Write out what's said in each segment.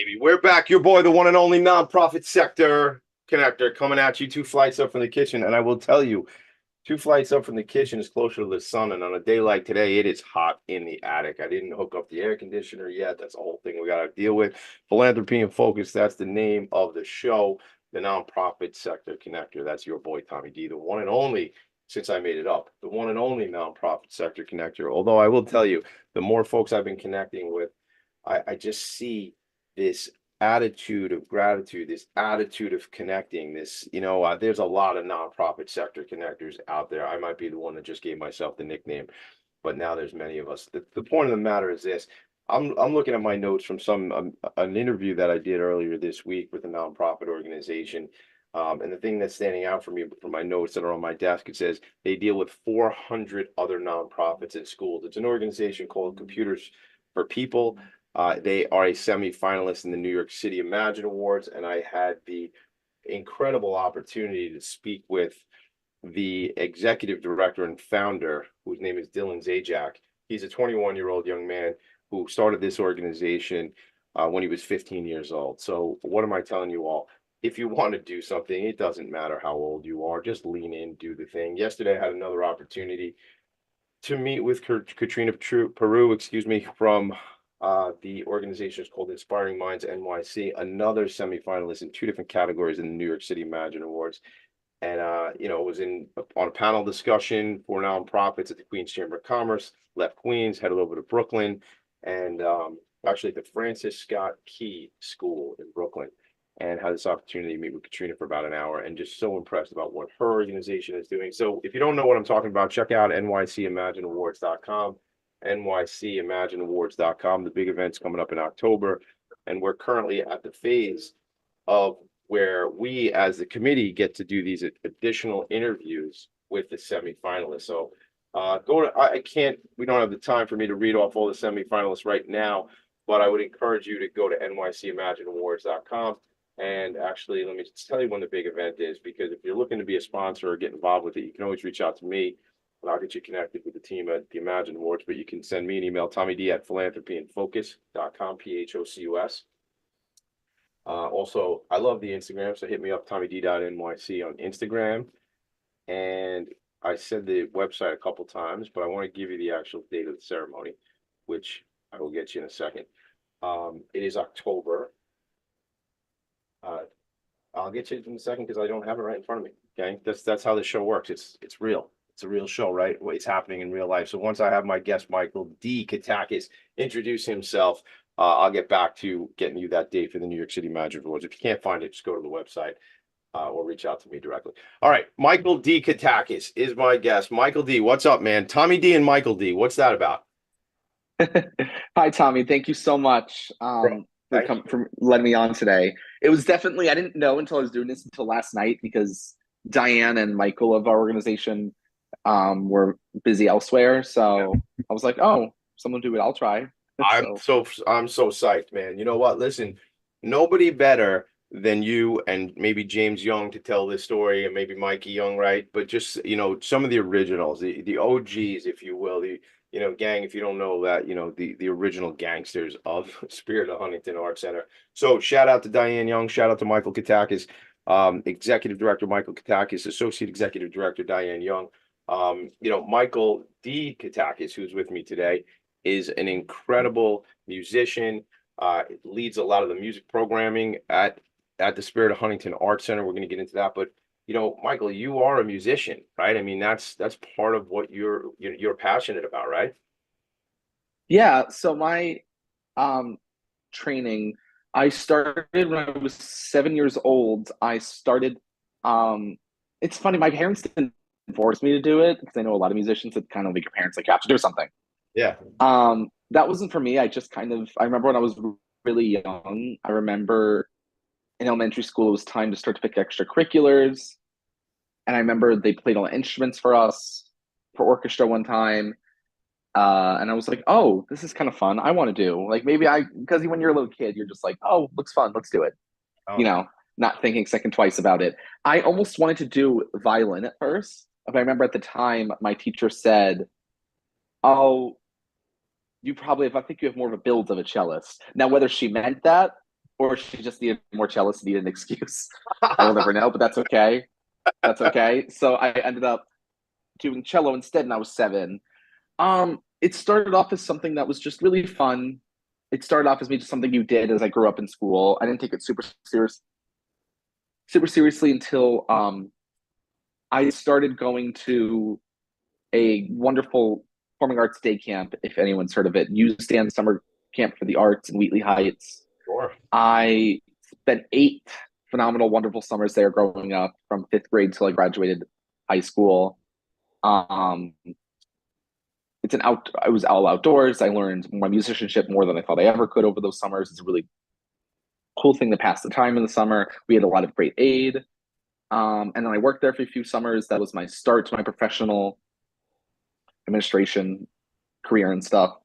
baby. We're back. Your boy, the one and only nonprofit sector connector, coming at you 2 flights up from the kitchen. And I will tell you, 2 flights up from the kitchen is closer to the sun. And on a day like today, it is hot in the attic. I didn't hook up the air conditioner yet. That's a whole thing we got to deal with. Philanthropy and Focus, that's the name of the show, the nonprofit sector connector. That's your boy, Tommy D, the one and only, since I made it up, the one and only nonprofit sector connector. Although I will tell you, the more folks I've been connecting with, I just see this attitude of gratitude, this attitude of connecting, there's a lot of nonprofit sector connectors out there. I might be the one that just gave myself the nickname, but now there's many of us. The point of the matter is this. I'm looking at my notes from an interview that I did earlier this week with a nonprofit organization. And the thing that's standing out for me from my notes that are on my desk, it says they deal with 400 other nonprofits and schools. It's an organization called Computers for People. They are a semi-finalist in the New York City Imagine Awards, and I had the incredible opportunity to speak with the executive director and founder, whose name is Dylan Zajac. He's a 21-year-old young man who started this organization when he was 15 years old. So what am I telling you all? If you want to do something, it doesn't matter how old you are. Just lean in, do the thing. Yesterday, I had another opportunity to meet with Katrina Peru, from the organization is called Inspiring Minds NYC, another semifinalist in 2 different categories in the New York City Imagine Awards. And, it was on a panel discussion for nonprofits at the Queens Chamber of Commerce, left Queens, headed over to Brooklyn, and actually at the Francis Scott Key School in Brooklyn, and had this opportunity to meet with Katrina for about an hour, and just so impressed about what her organization is doing. So if you don't know what I'm talking about, check out nycimagineawards.com. nycimagineawards.com. The big event's coming up in October, and we're currently at the phase of where we as the committee get to do these additional interviews with the semifinalists. So we don't have the time for me to read off all the semifinalists right now, but I would encourage you to go to nycimagineawards.com. And actually, let me just tell you when the big event is, because if you're looking to be a sponsor or get involved with it, you can always reach out to me, and I'll get you connected with the team at the Imagine Awards. But you can send me an email, tommyd@philanthropyandfocus.com, PHOCUS. Also, I love the Instagram, so hit me up, tommyd.nyc on Instagram. And I said the website a couple times, but I want to give you the actual date of the ceremony, which I will get you in a second. It is October. I'll get you in a second because I don't have it right in front of me. Okay, that's how the show works. It's real. It's a real show, right? It's happening in real life. So once I have my guest, Michael D. Katakis, introduce himself, I'll get back to getting you that date for the New York City Imagine Awards. If you can't find it, just go to the website or reach out to me directly. All right, Michael D. Katakis is my guest. Michael D., what's up, man? Tommy D. and Michael D., what's that about? Hi, Tommy. Thank you so much Bro, for letting me on today. It was definitely, I didn't know until I was doing this until last night because Diane and Michael of our organization were busy elsewhere. So I was like, oh, someone do it. I'll try. I'm so psyched, man. You know what? Listen, nobody better than you and maybe James Young to tell this story, and maybe Mikey Young, right? But just, some of the originals, the OGs, if you will, gang, if you don't know that, the original gangsters of Spirit of Huntington Art Center. So shout out to Diane Young, shout out to Michael Katakis, Executive Director Michael Katakis, Associate Executive Director Diane Young. Michael D. Katakis, who's with me today, is an incredible musician, leads a lot of the music programming at the Spirit of Huntington Art Center. We're going to get into that, but Michael, you are a musician, right? I mean, that's part of what you're passionate about, right? Yeah. So my training, I started when I was 7 years old. I started, it's funny, my parents didn't force me to do it because I know a lot of musicians that kind of like your parents like you have to do something. Yeah. That wasn't for me. I remember when I was really young, I remember in elementary school, it was time to start to pick extracurriculars. And I remember they played all the instruments for us for orchestra one time. And I was like, oh, this is kind of fun. I want to do like because when you're a little kid, you're just like, oh, looks fun. Let's do it. Oh. Not thinking second twice about it. I almost wanted to do violin at first. But I remember at the time my teacher said, oh, I think you have more of a build of a cellist. Now, whether she meant that or she just needed more jealous and needed an excuse. I will never know, but that's okay. That's okay. So I ended up doing cello instead, and I was 7. It started off as something that was just really fun. It started off as me just something you did as I grew up in school. I didn't take it super seriously until I started going to a wonderful performing arts day camp, if anyone's heard of it, Youth Stand Summer Camp for the Arts in Wheatley Heights. Sure. I spent 8 phenomenal, wonderful summers there growing up from 5th grade till I graduated high school. Um, it was all outdoors. I learned my musicianship more than I thought I ever could over those summers. It's a really cool thing to pass the time in the summer. We had a lot of great aid. And then I worked there for a few summers. That was my start to my professional administration career and stuff.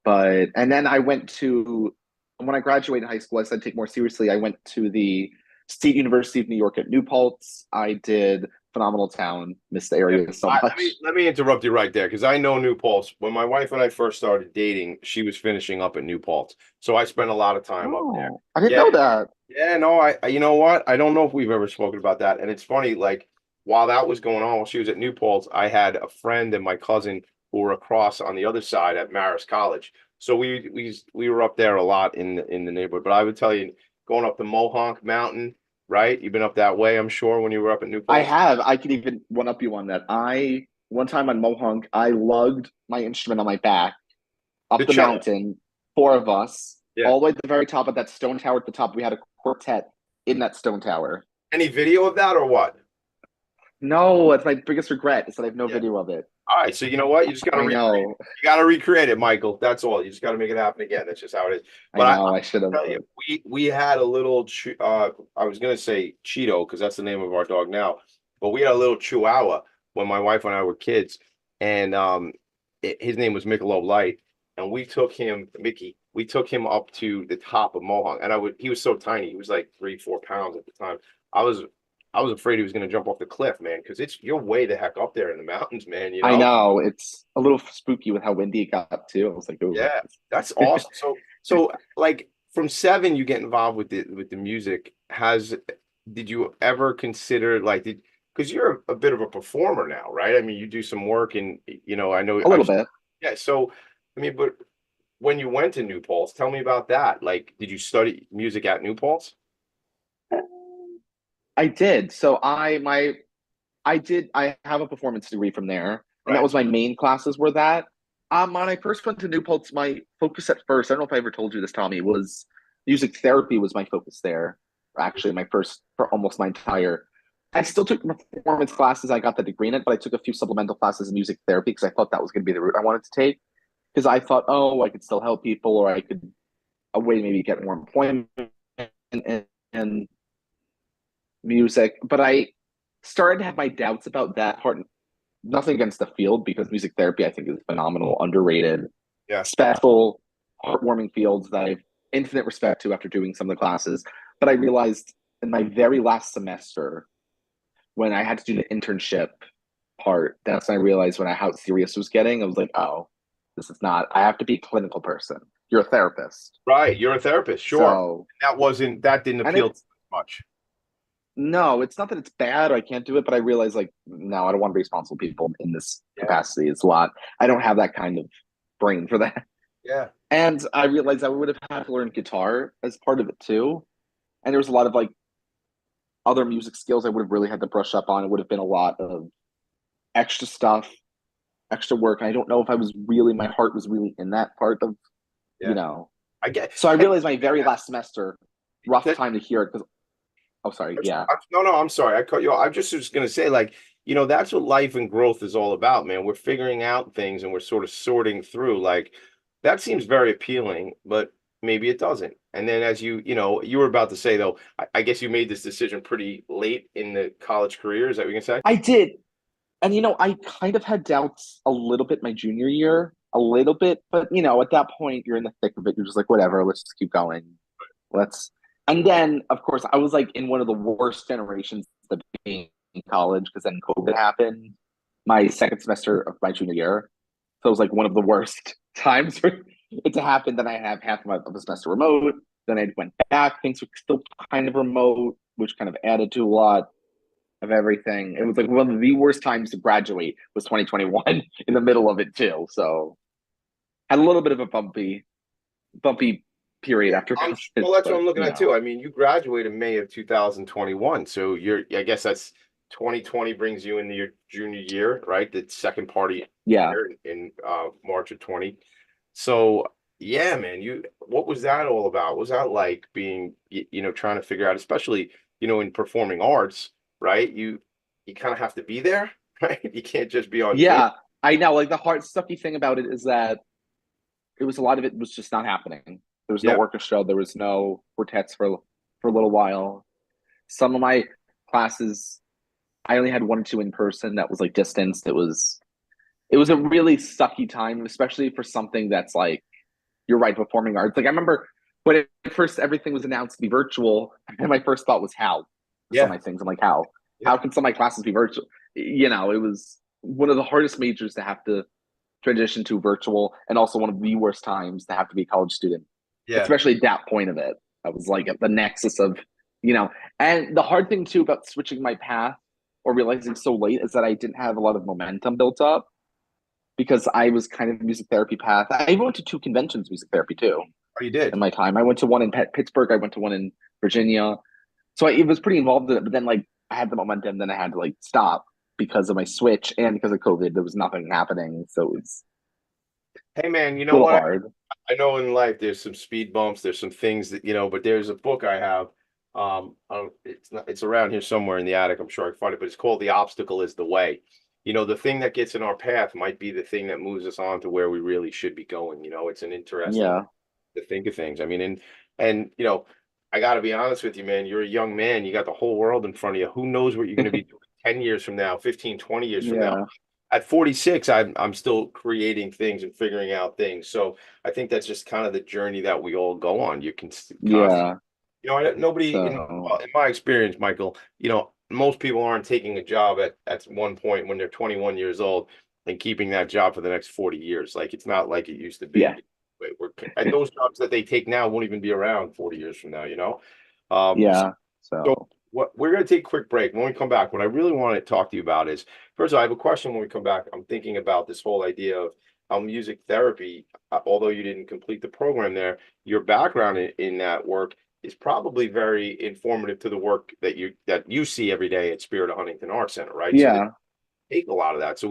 And then I went to, when I graduated high school, I said take more seriously. I went to the State University of New York at New Paltz. I did phenomenal town, missed the area so much. Let me interrupt you right there because I know New Paltz. When my wife and I first started dating, she was finishing up at New Paltz, so I spent a lot of time up there. I didn't Yeah, know that. yeah, no, you know what? I don't know if we've ever spoken about that, and it's funny. Like while that was going on, while she was at New Paltz, I had a friend and my cousin who were across on the other side at Marist College. So we were up there a lot in the neighborhood. But I would tell you, going up the Mohonk Mountain, right? You've been up that way, I'm sure, when you were up at New I Paltz. have. I could even one up you on that. One time on Mohonk, I lugged my instrument on my back up The the cello. mountain, 4 of us, Yeah. all the way to the very top of that stone tower at the top. We had a quartet in that stone tower. Any video of that or what? No, it's my biggest regret is that I have no Yeah. video of it. All right, so you know what? You just gotta I know. you gotta recreate it, Michael. That's all. You just gotta make it happen again. That's just how it is. But I know. I should have. tell you, we had a little I was gonna say Cheeto because that's the name of our dog now, but we had a little Chihuahua when my wife and I were kids, and his name was Michelob Light, and we took him up to the top of Mohawk, and he was so tiny, he was like 3-4 pounds at the time. I was I was afraid he was gonna jump off the cliff, man, because you're way the heck up there in the mountains, man, you I know? know it's a little spooky with how windy it got too. I was like, "Ooh." Yeah, that's awesome. So like from 7, you get involved with the music. Did you ever consider like because you're a bit of a performer now, right? I mean, you do some work and I know A little bit. yeah. So I mean, but when you went to New Paltz, tell me about that. Like, did you study music at New Paltz? I did. So I have a performance degree from there, and that Right. was my main classes were that. When I first went to New Paltz, my focus at first, I don't know if I ever told you this, Tommy, was music therapy was my focus there. Actually, my first for almost my entire. I still took performance classes. I got the degree in it, but I took a few supplemental classes in music therapy because I thought that was going to be the route I wanted to take. Because I thought, oh, I could still help people, or I could a way to maybe get more employment in music. But I started to have my doubts about that part. Nothing against the field because music therapy I think is phenomenal, underrated, Yeah. special, heartwarming fields that I have infinite respect to after doing some of the classes. But I realized in my very last semester when I had to do the internship part, that's when I realized how serious it was getting. I was like, oh, this is not. I have to be a clinical person. You're a therapist, Right. You're a therapist, sure. so That didn't and appeal to it's me much. no, it's not that it's bad or I can't do it, but I realize like no, I don't want to be responsible for people in this Yeah. capacity. It's a lot. I don't have that kind of brain for that. Yeah. And I realized I would have had to learn guitar as part of it too. And there was a lot of like other music skills I would have really had to brush up on. It would have been a lot of extra stuff, extra work. And I don't know if my heart was really in that part of, Yeah. I get So I realized my very last semester, rough that, time to hear it because, oh, sorry. Yeah. no, I'm sorry. I cut you off. I just was gonna say, like, that's what life and growth is all about, man. We're figuring out things and we're sort of sorting through. Like, that seems very appealing, but maybe it doesn't. And then as you were about to say though, I guess you made this decision pretty late in the college career. Is that what you can say? I did. And I kind of had doubts a little bit my junior year, a little bit, but at that point you're in the thick of it. You're just like, whatever, let's just keep going. Let's and then of course I was like in one of the worst generations of being in college because then COVID happened my second semester of my junior year. So it was like one of the worst times for it to happen. Then I have half of the semester remote. Then I went back. Things were still kind of remote, which kind of added to a lot of everything. It was like one of the worst times to graduate was 2021 in the middle of it too. So had a little bit of a bumpy period Yeah, after college, well, that's what but I'm looking at too. I mean, you graduated May of 2021, so I guess that's 2020 brings you into your junior year, right? The second part of your yeah, year in March of 20. So, yeah, man, what was that all about? What was that like being, trying to figure out, especially, in performing arts, right? You kind of have to be there, right? You can't just be on Zoom. yeah. I know. Like the hard sucky thing about it is that it was a lot of it was just not happening. There was no Yeah, orchestra. There was no quartets for a little while. Some of my classes, I only had one or two in person that was like distanced. It was a really sucky time, especially for something that's like you're right, performing arts. Like I remember when at first everything was announced to be virtual, and my first thought was how for some yeah, of my things. I'm like, how? yeah, How can some of my classes be virtual? It was one of the hardest majors to have to transition to virtual, and also one of the worst times to have to be a college student, yeah. especially at that point of it. I was like at the nexus of, and the hard thing too about switching my path or realizing so late is that I didn't have a lot of momentum built up because I was kind of music therapy path. I even went to two conventions music therapy too Oh, you did. in my time. I went to one in Pittsburgh. I went to one in Virginia. So it was pretty involved in it. But then like I had the momentum, then I had to like stop because of my switch and because of COVID. There was nothing happening, so it was Hey, man, you a know little what? hard. I know in life there's some speed bumps, there's some things that, but there's a book I have. It's around here somewhere in the attic. I'm sure I can find it, but it's called The Obstacle is the Way. The thing that gets in our path might be the thing that moves us on to where we really should be going. It's an interesting Yeah, to think of things. I mean, and I got to be honest with you, man. You're a young man. You got the whole world in front of you. Who knows what you're going to be doing 10 years from now, 15, 20 years from now. yeah, At 46, I'm still creating things and figuring out things. So I think that's just kind of the journey that we all go on. You can constantly, yeah. nobody So in my experience, Michael, most people aren't taking a job at one point when they're 21 years old and keeping that job for the next 40 years. Like it's not like it used to yeah, be. And those jobs that they take now won't even be around 40 years from now. Um, yeah. so So what we're going to take a quick break. When we come back, what I really want to talk to you about is, first of all, I have a question when we come back. I'm thinking about this whole idea of how music therapy, although you didn't complete the program there, your background in that work is probably very informative to the work that you see every day at Spirit of Huntington Arts Center, right? So they yeah. take a lot of that. So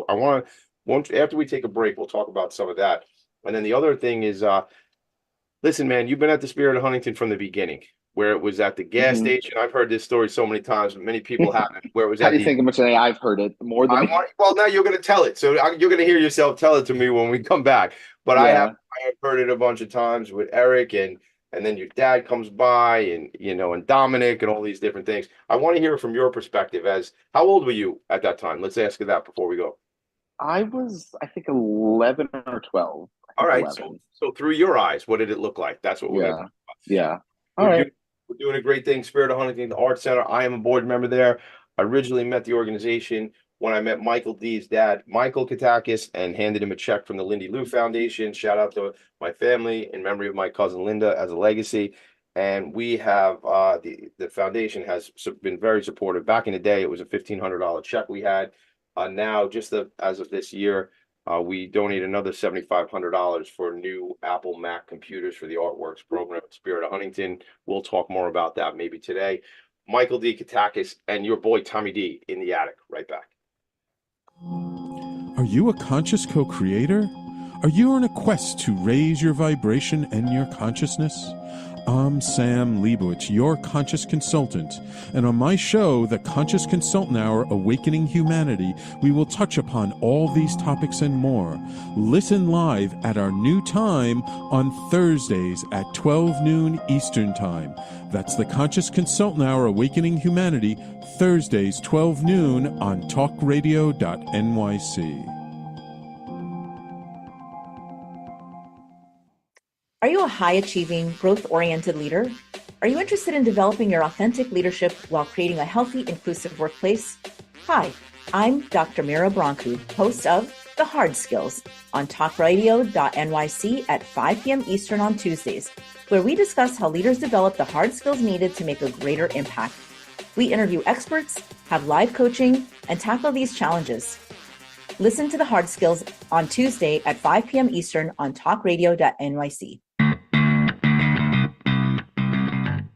I want to, once after we take a break, we'll talk about some of that. And then the other thing is, listen, man, you've been at the Spirit of Huntington from the beginning, where it was at the gas Hmm. station. I've heard this story so many times, but many people haven't. Where it was How at do you the. think much today? I've heard it more than I me. want. Well, now you're going to tell it, so you're going to hear yourself tell it to me when we come back. But I have. Yeah. I have heard it a bunch of times with Eric, and then your dad comes by, and Dominic, and all these different things. I want to hear from your perspective. As how old were you at that time? Let's ask you that before we go. I was, I think, 11 or 12. I All think right. So 11. so through your eyes, what did it look like? That's what we're going to. Yeah. Yeah. All We're right. doing we're doing a great thing. Spirit of Huntington, the Art Center. I am a board member there. I originally met the organization when I met Michael D's dad, Michael Katakis, and handed him a check from the Lindy Lou Foundation. Shout out to my family in memory of my cousin Linda as a legacy. And we have the foundation has been very supportive. Back in the day, it was a $1,500 check we had. Now, as of this year, we donate another $7,500 for new Apple Mac computers for the Artworks program at Spirit of Huntington. We'll talk more about that maybe today. Michael D. Katakis and your boy Tommy D in the attic. Right back. Are you a conscious co-creator? Are you on a quest to raise your vibration and your consciousness? I'm Sam Leibowitz, your conscious consultant, and on my show, The Conscious Consultant Hour Awakening Humanity, we will touch upon all these topics and more. Listen live at our new time on Thursdays at 12 noon Eastern Time. That's The Conscious Consultant Hour Awakening Humanity, Thursdays 12 noon on talkradio.nyc. Are you a high-achieving, growth-oriented leader? Are you interested in developing your authentic leadership while creating a healthy, inclusive workplace? Hi, I'm Dr. Mira Brancu, host of the Hard Skills on talkradio.nyc at 5 p.m. Eastern on Tuesdays, where we discuss how leaders develop the hard skills needed to make a greater impact. We interview experts, have live coaching, and tackle these challenges. Listen to the Hard Skills on Tuesday at 5 p.m. Eastern on talkradio.nyc.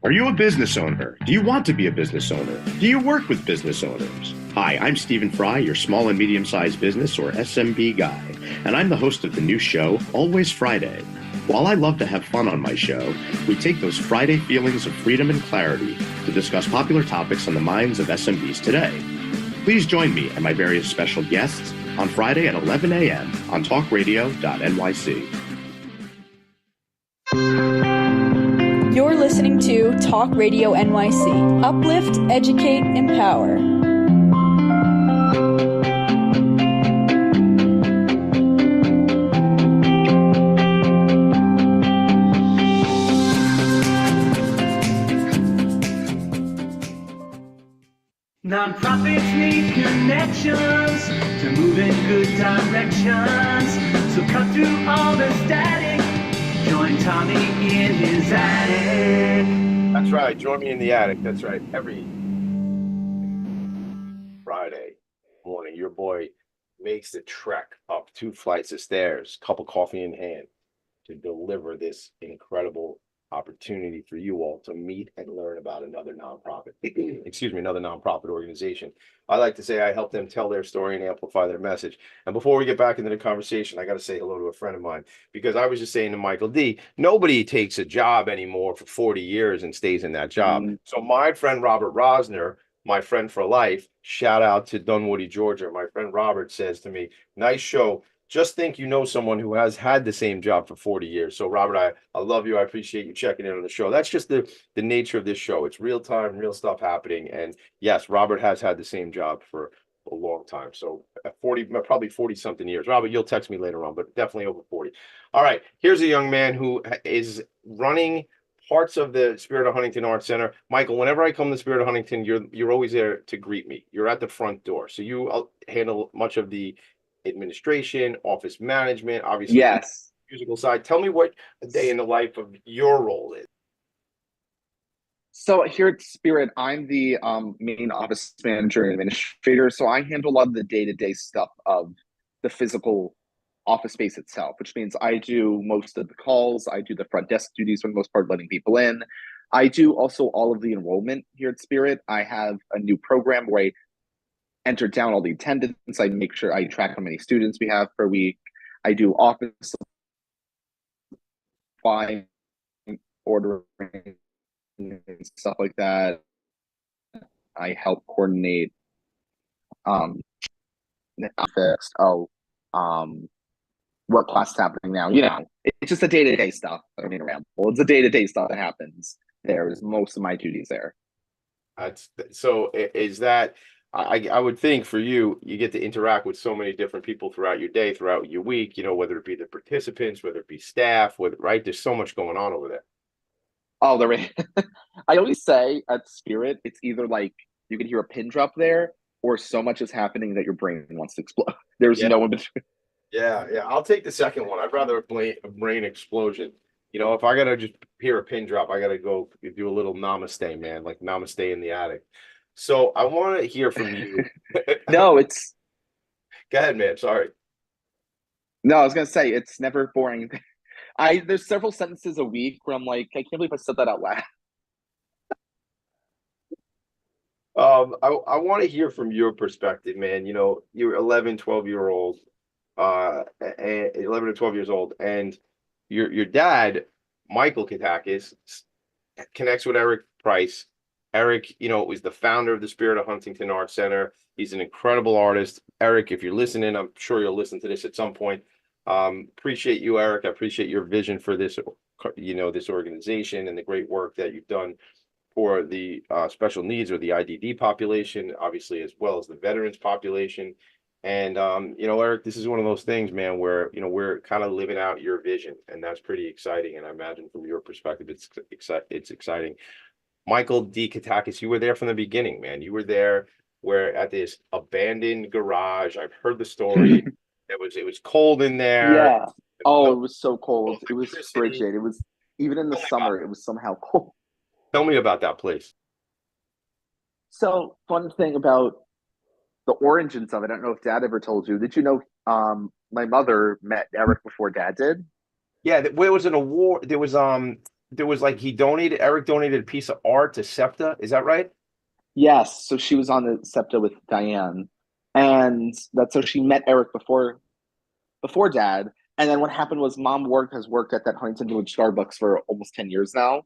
Are you a business owner? Do you want to be a business owner? Do you work with business owners? Hi, I'm Stephen Fry, your small and medium-sized business or SMB guy, and I'm the host of the new show, Always Friday. While I love to have fun on my show, we take those Friday feelings of freedom and clarity to discuss popular topics on the minds of SMBs today. Please join me and my various special guests on Friday at 11 a.m. on talkradio.nyc. You're listening to Talk Radio NYC. Uplift, educate, empower. Nonprofits need connections to move in good directions. So cut through all the static. Join Tommy in his attic. That's right. Join me in the attic. That's right. Every Friday morning, your boy makes the trek up 2 flights of stairs, cup of coffee in hand, to deliver this incredible opportunity for you all to meet and learn about another nonprofit, another nonprofit organization. I like to say I help them tell their story and amplify their message. And before we get back into the conversation, I got to say hello to a friend of mine, because I was just saying to Michael D, nobody takes a job anymore for 40 years and stays in that job. So my friend Robert Rosner, my friend for life, shout out to Dunwoody, Georgia. My friend Robert says to me, nice show. Just think you know someone who has had the same job for 40 years. So Robert, I love you. I appreciate you checking in on the show. That's just the nature of this show. It's real time, real stuff happening. And yes, Robert has had the same job for a long time. So 40, probably 40 something years. Robert, you'll text me later on, but definitely over 40. All right. Here's a young man who is running parts of the Spirit of Huntington Arts Center. Michael, whenever I come to Spirit of Huntington, you're always there to greet me. You're at the front door. So you handle much of the administration, office management, obviously. Yes. Musical side. Tell me what a day in the life of your role is. So here at Spirit, I'm the main office manager and administrator. So I handle a lot of the day-to-day stuff of the physical office space itself, which means I do most of the calls. I do the front desk duties for the most part, letting people in. I do also all of the enrollment here at Spirit. I have a new program where I enter down all the attendance. I make sure I track how many students we have per week. I do office supply ordering and stuff like that. I help coordinate what class is happening now. You know, it's just the day-to-day stuff. I mean, around. Well, it's the day-to-day stuff that happens. There is most of my duties there. So is that I would think for you, you get to interact with so many different people throughout your day, throughout your week, you know, whether it be the participants, whether it be staff, right? There's so much going on over there. Oh, there is. I always say at Spirit, it's either like you can hear a pin drop there or so much is happening that your brain wants to explode. There's no in between. Yeah. I'll take the second one. I'd rather a brain explosion. You know, if I got to just hear a pin drop, I got to go do a little namaste, man, like namaste in the attic. So I want to hear from you. No, Go ahead, man. Sorry. No, I was gonna say it's never boring. There's several sentences a week where I'm like, I can't believe I said that out loud. I want to hear from your perspective, man. You know, you're 11, 12-year-old, 11 or 12 years old, and your dad, Michael Katakis, connects with Eric Price. Eric, you know, was the founder of the Spirit of Huntington Arts Center. He's an incredible artist. Eric, if you're listening, I'm sure you'll listen to this at some point. Appreciate you, Eric. I appreciate your vision for this, you know, this organization and the great work that you've done for the special needs or the IDD population, obviously, as well as the veterans population. And, you know, Eric, this is one of those things, man, where, you know, we're kind of living out your vision, and that's pretty exciting. And I imagine from your perspective, it's exciting. Michael D. Katakis, you were there from the beginning, man. You were there where at this abandoned garage. I've heard the story. It was cold in there. Yeah. Oh, No it was so cold. It was electricity. frigid. It was even in the Tell me about summer, it was somehow cold. tell me about that place. So, fun thing about the origins of it, I don't know if Dad ever told you. Did you know my mother met Eric before Dad did? Yeah, there was an award. There was like Eric donated a piece of art to SEPTA. Is that right? Yes. So she was on the SEPTA with Diane. And that's so she met Eric before Dad. And then what happened was Mom has worked at that Huntington Village Starbucks for almost 10 years now.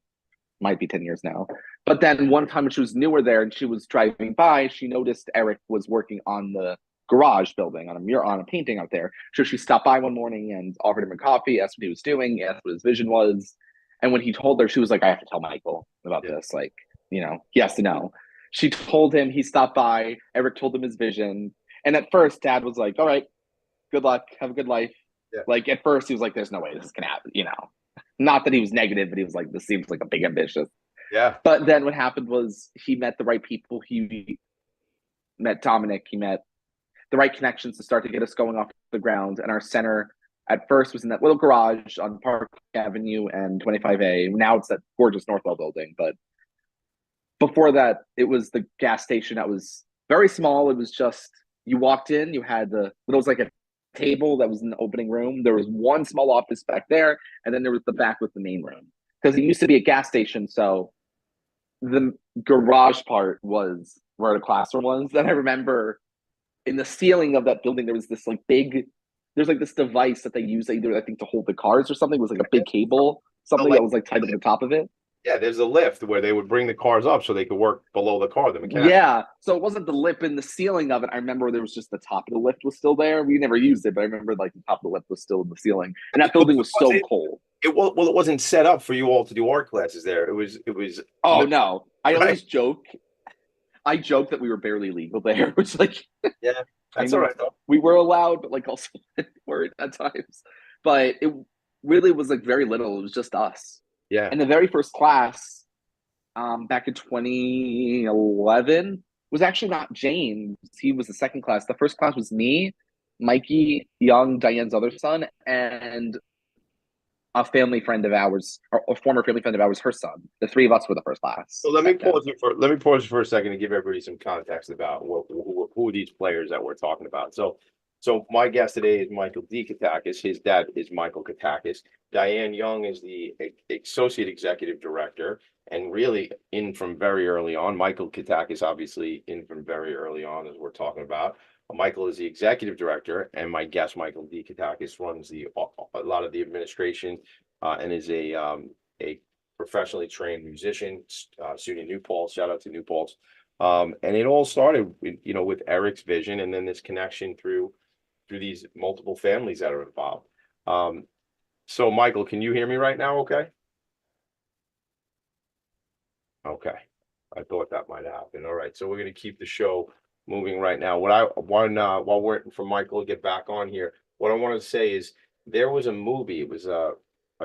Might be 10 years now. But then one time when she was newer there and she was driving by, she noticed Eric was working on the garage building on a painting out there. So she stopped by one morning and offered him a coffee, asked what he was doing, asked what his vision was. And when he told her, she was like, I have to tell Michael about Yeah. this. Like, he has to know. She told him, he stopped by, Eric told him his vision. And at first, Dad was like, all right, good luck, have a good life. Yeah. Like at first he was like, there's no way this can happen. Not that he was negative, but he was like, this seems like a big ambitious. Yeah. But then what happened was he met the right people. He met Dominic. He met the right connections to start to get us going off the ground. And our center at first was in that little garage on Park Avenue and 25A. Now it's that gorgeous Northwell building. But before that, it was the gas station that was very small. It was just, you walked in, you had it was like a table that was in the opening room. There was one small office back there, and then there was the back with the main room. Because it used to be a gas station, so the garage part was where the classroom was. Then I remember in the ceiling of that building, there was this there's like this device that they use either, I think, to hold the cars or something. It was like a big cable, something that was like tied up to the top of it. Yeah, there's a lift where they would bring the cars up so they could work below the car, the mechanic. Yeah, so it wasn't the lip in the ceiling of it. I remember there was just the top of the lift was still there. We never used it, but I remember like the top of the lift was still in the ceiling, and that building was so cold. It wasn't set up for you all to do art classes there. It was. Oh no! I Right. always joke. I joke that we were barely legal there, which Yeah, that's all right though. we were allowed, but like also weren't at times. But it really was like very little. It was just us. Yeah. And the very first class, back in 2011, was actually not James. He was the second class. The first class was me, Mikey Young, Diane's other son, and a family friend of ours, or a former family friend of ours, her son. The three of us were the first class. So let me pause for a second to give everybody some context about who are these players that we're talking about. So my guest today is Michael D. Katakis. His dad is Michael Katakis. Diane Young is the associate executive director, and really in from very early on. Michael Katakis obviously in from very early on, as we're talking about. Michael is the executive director, and my guest, Michael D. Katakis, runs a lot of the administration and is a professionally trained musician, SUNY New Paltz. Shout out to New Paltz. And it all started, with Eric's vision, and then this connection through these multiple families that are involved. So, Michael, can you hear me right now? Okay. Okay. I thought that might happen. All right. So we're going to keep the show moving right now. What I want, while we're waiting for Michael to get back on here, what I want to say is there was a movie. It was a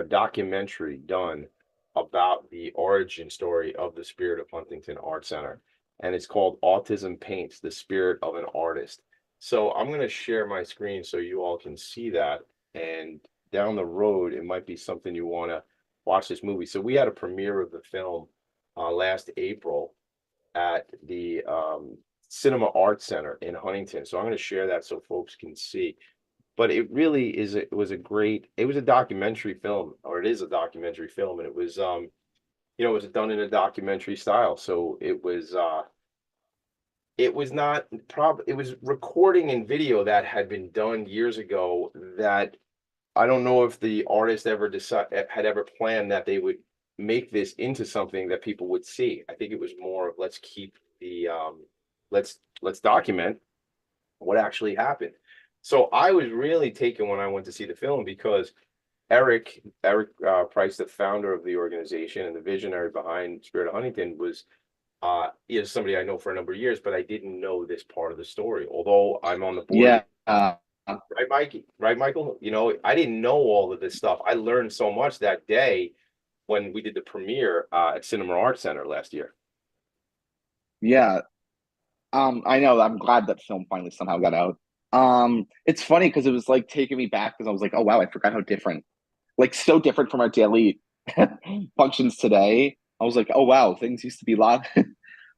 documentary done about the origin story of the Spirit of Huntington Art Center, and it's called Autism Paints: The Spirit of an Artist. So I'm going to share my screen so you all can see that, and down the road it might be something you want to watch this movie. So we had a premiere of the film last April at the Cinema Arts Center in Huntington. So I'm going to share that so folks can see. But it really is, it was a documentary film, or it is a documentary film, and it was it was done in a documentary style. So it was recording and video that had been done years ago, that I don't know if the artist had ever planned that they would make this into something that people would see. I think it was more of, let's keep the let's document what actually happened. So I was really taken when I went to see the film, because Eric Price, the founder of the organization and the visionary behind Spirit of Huntington, was is somebody I know for a number of years, but I didn't know this part of the story. Although I'm on the board. Yeah. Right, Mikey? Right, Michael? I didn't know all of this stuff. I learned so much that day when we did the premiere at Cinema Arts Center last year. Yeah. I know. I'm glad that film finally somehow got out. It's funny because it was like taking me back because I was like, oh wow, I forgot how different, like so different from our daily functions today. I was like, oh wow, things used to be a lot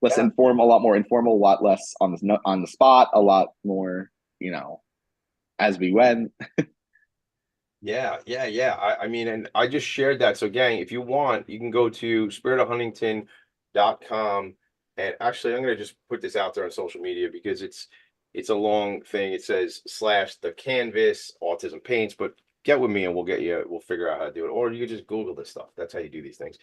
less informal, a lot more informal, a lot less on the spot, a lot more, as we went. Yeah. I mean, and I just shared that. So gang, if you want, you can go to spiritofhuntington.com. And actually, I'm going to just put this out there on social media because it's a long thing. It says / the canvas autism paints, but get with me and we'll figure out how to do it. Or you can just Google this stuff. That's how you do these things.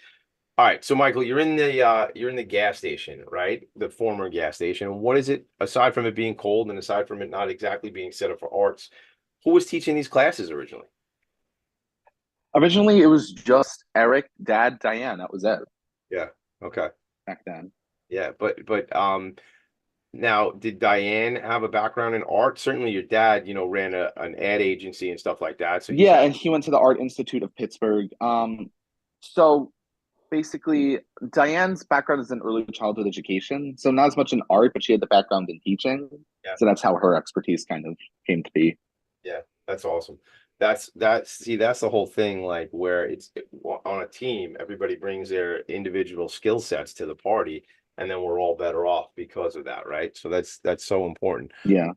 All right. So Michael, you're in the gas station, right? The former gas station. What is it, aside from it being cold and aside from it not exactly being set up for arts, who was teaching these classes originally? Originally, it was just Eric, Dad, Diane. That was it. Yeah. Okay. Back then. Yeah, but now did Diane have a background in art? Certainly your dad, ran an ad agency and stuff like that. So yeah, and he went to the Art Institute of Pittsburgh. So basically Diane's background is in early childhood education. So not as much in art, but she had the background in teaching. Yeah. So that's how her expertise kind of came to be. Yeah, that's awesome. That's the whole thing, like where on a team, everybody brings their individual skill sets to the party, and then we're all better off because of that, right? So that's so important. Yeah.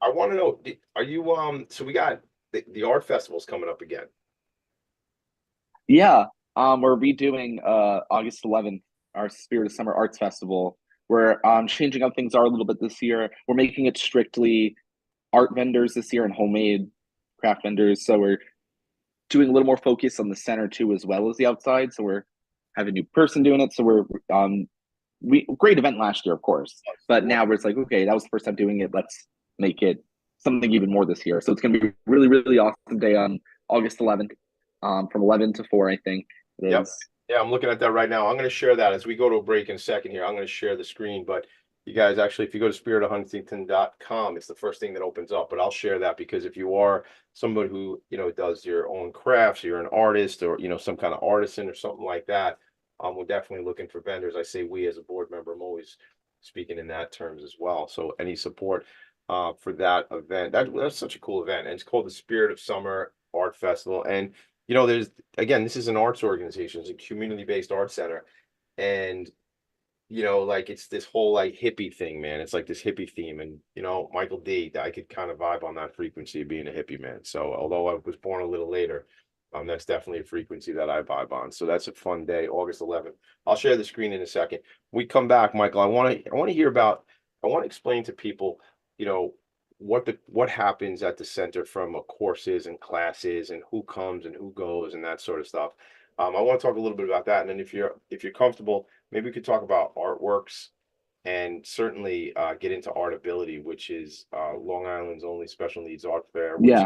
I want to know, are you so we got the art festivals coming up again. Yeah. We're redoing August 11th, our Spirit of Summer Arts Festival. We're changing up things a little bit this year. We're making it strictly art vendors this year and homemade craft vendors. So we're doing a little more focus on the center too, as well as the outside. So we're having a new person doing it. So we're great event last year, of course, but now we're like, okay, that was the first time doing it. Let's make it something even more this year. So it's going to be a really, really awesome day on August 11th, from 11 to 4, I think. Yep. Yeah, I'm looking at that right now. I'm going to share that as we go to a break in a second here. I'm going to share the screen, but you guys, actually, if you go to spiritofhuntington.com, it's the first thing that opens up. But I'll share that because if you are somebody who, does your own crafts, you're an artist or, some kind of artisan or something like that, we're definitely looking for vendors. I say we as a board member, I'm always speaking in that terms as well. So any support for that event, that's such a cool event. And it's called the Spirit of Summer Art Festival. And, this is an arts organization. It's a community-based art center. And like it's this whole like hippie thing, man. It's like this hippie theme, and Michael D, I could kind of vibe on that frequency of being a hippie, man. So although I was born a little later, that's definitely a frequency that I vibe on. So that's a fun day, August 11th. I'll share the screen in a second. When we come back, Michael, I want to hear about. I want to explain to people, what happens at the center from courses and classes and who comes and who goes and that sort of stuff. I want to talk a little bit about that, and then if you're comfortable, maybe we could talk about artworks and certainly get into Artability, which is Long Island's only special needs art fair. Which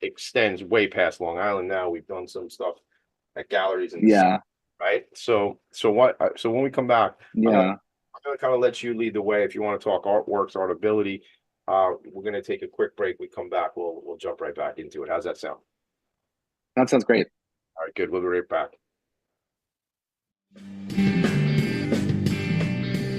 extends way past Long Island now. We've done some stuff at galleries and right. So when we come back, I'm gonna kind of let you lead the way. If you want to talk artworks, Artability, we're gonna take a quick break. We come back, we'll jump right back into it. How's that sound? That sounds great. All right, good. We'll be right back.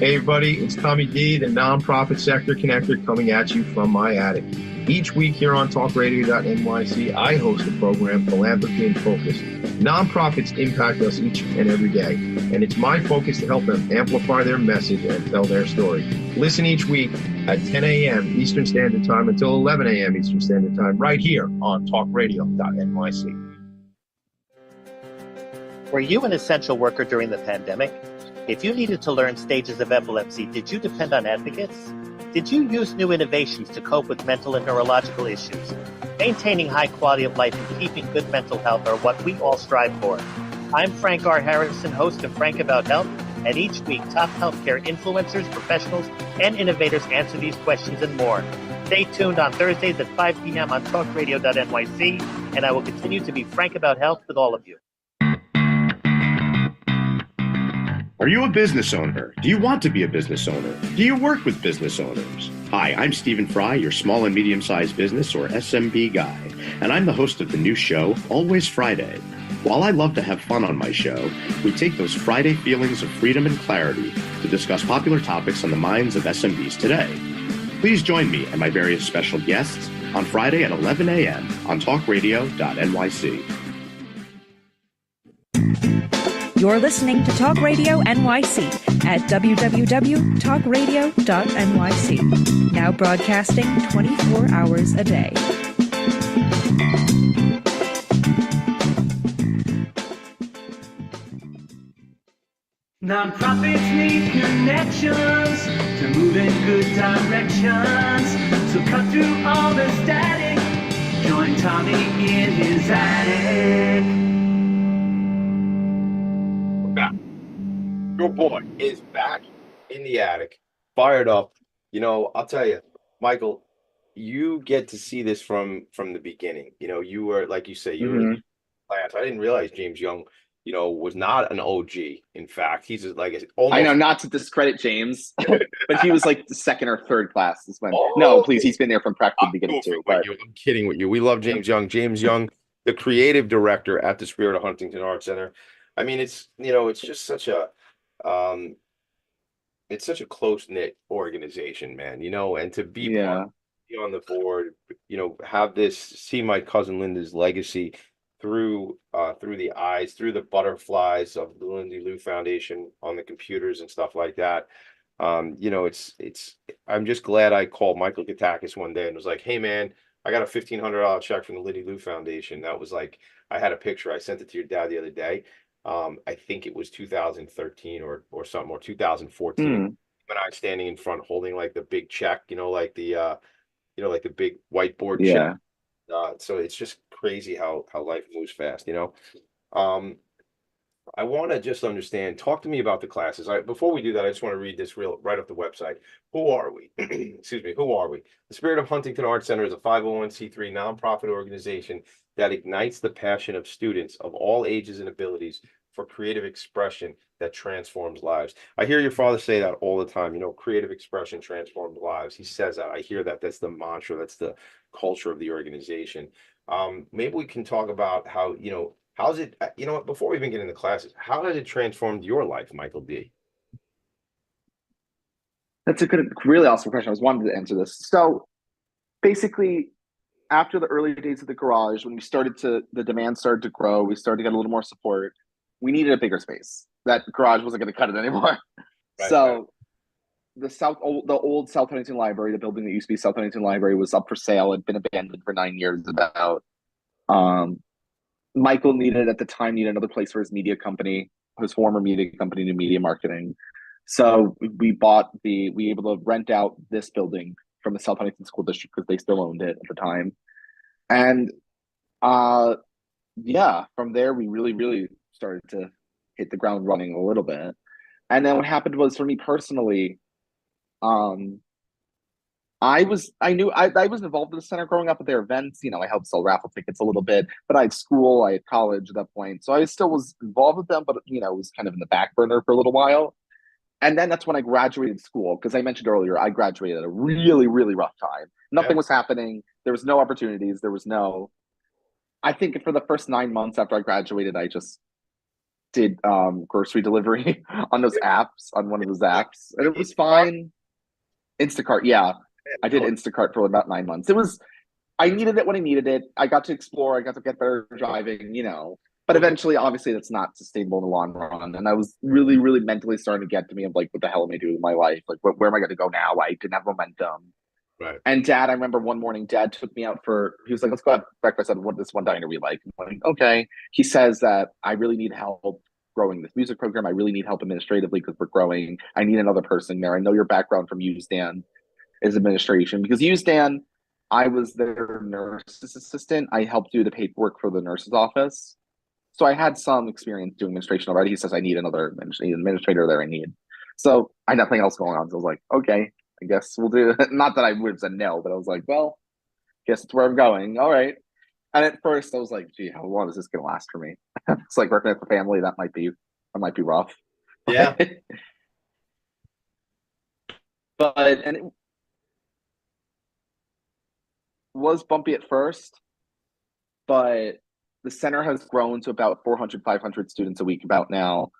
Hey everybody, it's Tommy D, the nonprofit sector connector, coming at you from my attic. Each week here on talkradio.nyc, I host the program Philanthropy and Phocus. Nonprofits impact us each and every day, and it's my focus to help them amplify their message and tell their story. Listen each week at 10 a.m. Eastern Standard Time until 11 a.m. Eastern Standard Time, right here on talkradio.nyc. Were you an essential worker during the pandemic? If you needed to learn stages of epilepsy, did you depend on advocates? Did you use new innovations to cope with mental and neurological issues? Maintaining high quality of life and keeping good mental health are what we all strive for. I'm Frank R. Harrison, host of Frank About Health, and each week top healthcare influencers, professionals, and innovators answer these questions and more. Stay tuned on Thursdays at 5 p.m. on talkradio.nyc, and I will continue to be frank about health with all of you. Are you a business owner? Do you want to be a business owner? Do you work with business owners? Hi, I'm Stephen Fry, your small and medium-sized business or SMB guy, and I'm the host of the new show, Always Friday. While I love to have fun on my show, we take those Friday feelings of freedom and clarity to discuss popular topics on the minds of SMBs today. Please join me and my various special guests on Friday at 11 a.m. on talkradio.nyc. You're listening to Talk Radio NYC at www.talkradio.nyc. Now broadcasting 24 hours a day. Nonprofits need connections to move in good directions. So cut through all the static. Join Tommy in his attic. Your boy is back in the attic, fired up. You know, I'll tell you, Michael, you get to see this from the beginning. You know, you were, like you say, you were in class. I didn't realize James Young, you know, was not an OG. In fact, he's like almost. I know, not to discredit James, but he was like the second or third class. Is when Oh. No, please, he's been there from practically the beginning too. But I'm kidding with you. We love James Young. James Young, the creative director at the Spirit of Huntington Arts Center. I mean, it's, you know, it's just such a it's such a close-knit organization, man, you know, and to be be on the board, you know, have this, see my cousin Linda's legacy through the eyes, through the butterflies of the Lindy Lou Foundation on the computers and stuff like that. You know, I'm just glad I called Michael Katakis one day and was like, hey man, I got a $1,500 check from the Lindy Lou Foundation. That was like, I had a picture. I sent it to your dad the other day. I think it was 2013 or something, or 2014. And I standing in front holding like the big check, you know, like the like the big whiteboard check. So it's just crazy how life moves fast, you know. I want to just understand, talk to me about the classes. Before we do that, I just want to read this right off the website. Who are we? Excuse me, who are we? The Spirit of Huntington Arts Center is a 501c3 nonprofit organization that ignites the passion of students of all ages and abilities for creative expression that transforms lives. I hear your father say that all the time, you know, creative expression transforms lives. He says that. I hear that. That's the mantra. That's the culture of the organization. Maybe we can talk about how, you know, how's it, you know what, before we even get into classes, how has it transformed your life, Michael D? That's a good, really awesome question. I was wanting to answer this. So basically, after the early days of the garage, when the demand started to grow, we started to get a little more support. We needed a bigger space. That garage wasn't going to cut it anymore. The old South Huntington Library, the building that used to be South Huntington Library, was up for sale. It had been abandoned for 9 years about. Michael at the time needed another place for his media company, his former media company, New Media Marketing. So we were able to rent out this building from the South Huntington School District because they still owned it at the time. And from there we really, really started to hit the ground running a little bit. And then what happened was, for me personally, I was involved in the center growing up at their events. You know, I helped sell raffle tickets a little bit, but I had school, I had college at that point. So I still was involved with them, but, you know, it was kind of in the back burner for a little while. And then that's when I graduated school, because I mentioned earlier, I graduated at a really, really rough time. Nothing was happening. There was no opportunities. I think for the first 9 months after I graduated, I just did grocery delivery on those apps, on one of those apps. And it was fine. Instacart, yeah. I did Instacart for about 9 months. I needed it when I needed it. I got to explore. I got to get better driving, you know. But eventually, obviously, that's not sustainable in the long run. And I was really, really mentally starting to get to me of like, what the hell am I doing with my life? Like, where am I going to go now? I didn't have momentum. Right. And Dad, I remember one morning, Dad took me out he was like, let's go have breakfast at this one diner we like. I'm like, okay. He says that I really need help growing this music program. I really need help administratively because we're growing. I need another person there. I know your background from USDAN is administration, because USDAN, I was their nurse's assistant. I helped do the paperwork for the nurse's office. So I had some experience doing administration already. He says, I need an administrator there. So I had nothing else going on. So I was like, okay, I guess we'll do it. Not that I would have said no, but I was like, well, guess it's where I'm going. All right. And at first I was like, gee, how long is this going to last for me? It's like working at the family. That might be rough. Yeah. And it was bumpy at first, but the center has grown to about 400, 500 students a week about now.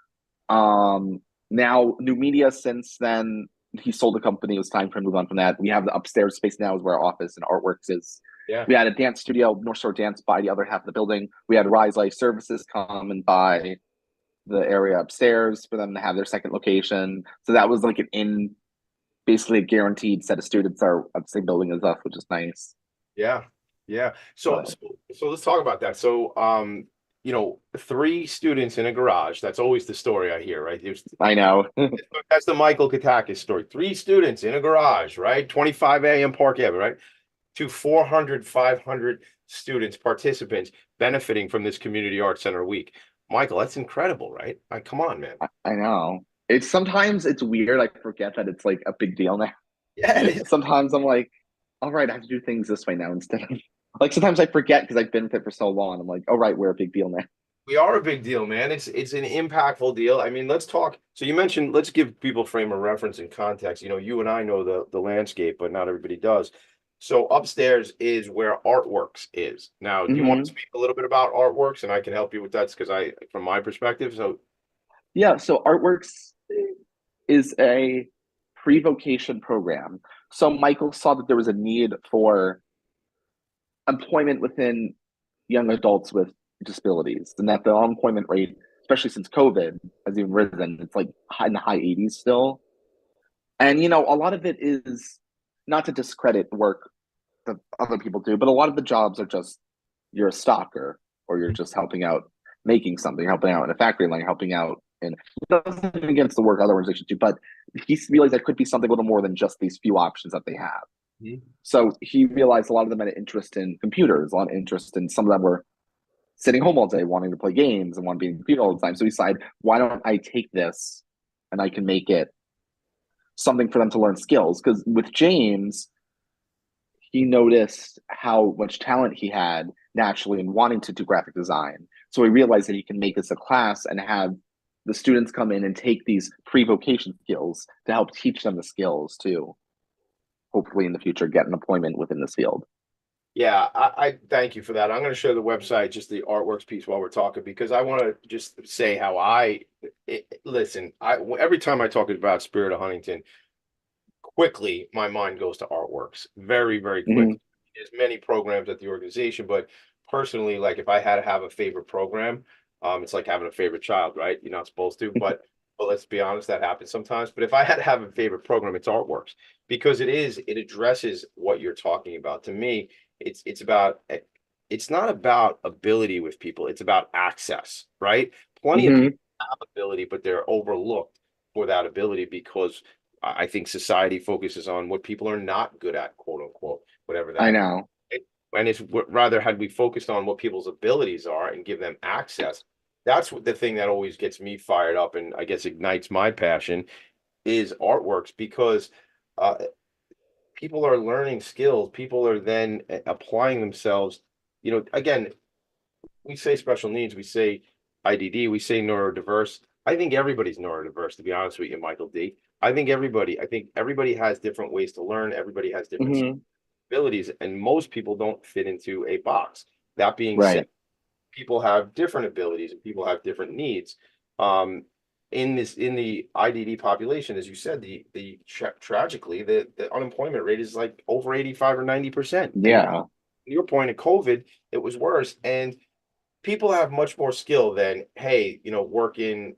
Now, new media since then, he sold the company. It was time for him to move on from that. We have the upstairs space now is where our office and artworks is. Yeah. We had a dance studio, North Shore Dance, buy the other half of the building. We had Rise Life Services come and buy the area upstairs for them to have their second location. So that was like basically a guaranteed set of students are at the same building as us, which is nice. Yeah. Yeah. So let's talk about that. So, 3 students in a garage. That's always the story I hear, right? I know. That's the Michael Katakis story. 3 students in a garage, right? 25 a.m. Park Avenue, right? To 400, 500 students, participants benefiting from this community arts center week. Michael, that's incredible, right? Come on, man. I know. Sometimes it's weird. I forget that it's like a big deal now. Yeah. Sometimes I'm like, all right, I have to do things this way now instead of like sometimes I forget because I've been with it for so long. I'm like, all right, we're a big deal now. We are a big deal, man. It's an impactful deal. I mean, let's talk. So you mentioned, let's give people frame of reference and context. You and I know the landscape, but not everybody does. So upstairs is where Artworks is. Now, do you want to speak a little bit about Artworks, and I can help you with that because from my perspective. So yeah, so Artworks is a pre-vocation program. So Michael saw that there was a need for employment within young adults with disabilities, and that the unemployment rate, especially since COVID, has even risen. It's like in the high 80s still. And a lot of it is not to discredit work that other people do, but a lot of the jobs are just you're a stalker or you're just helping out making something, helping out in a factory line, helping out in nothing against the work other organizations do, but he realized there could be something a little more than just these few options that they have. So he realized a lot of them had an interest in computers, a lot of interest in some of them were sitting home all day wanting to play games and want to be on the computer all the time. So he decided, why don't I take this and I can make it something for them to learn skills? Because with James, he noticed how much talent he had naturally in wanting to do graphic design. So he realized that he can make this a class and have the students come in and take these pre-vocation skills to help teach them the skills to hopefully in the future get an employment within this field. Yeah, I thank you for that. I'm going to show the website, just the Artworks piece while we're talking, because I want to just say how listen, every time I talk about Spirit of Huntington, quickly my mind goes to Artworks. Very, very quickly. There's many programs at the organization, but personally, like if I had to have a favorite program, it's like having a favorite child, right? You're not supposed to, but let's be honest, that happens sometimes. But if I had to have a favorite program, it's Artworks, because it addresses what you're talking about. To me, it's not about ability with people, it's about access, right? Plenty of people have ability, but they're overlooked for that ability because I think society focuses on what people are not good at, quote unquote, whatever that I is. know. And it's rather, had we focused on what people's abilities are and give them access, that's the thing that always gets me fired up and I guess ignites my passion is Artworks, because people are learning skills. People are then applying themselves. Again, we say special needs, we say IDD, we say neurodiverse. I think everybody's neurodiverse, to be honest with you, Michael D. I think everybody has different ways to learn. Everybody has different abilities, and most people don't fit into a box. That being said, people have different abilities and people have different needs. In the IDD population, as you said, tragically, the unemployment rate is like over 85 or 90%. Yeah. Your point of COVID, it was worse. And people have much more skill than, hey, working,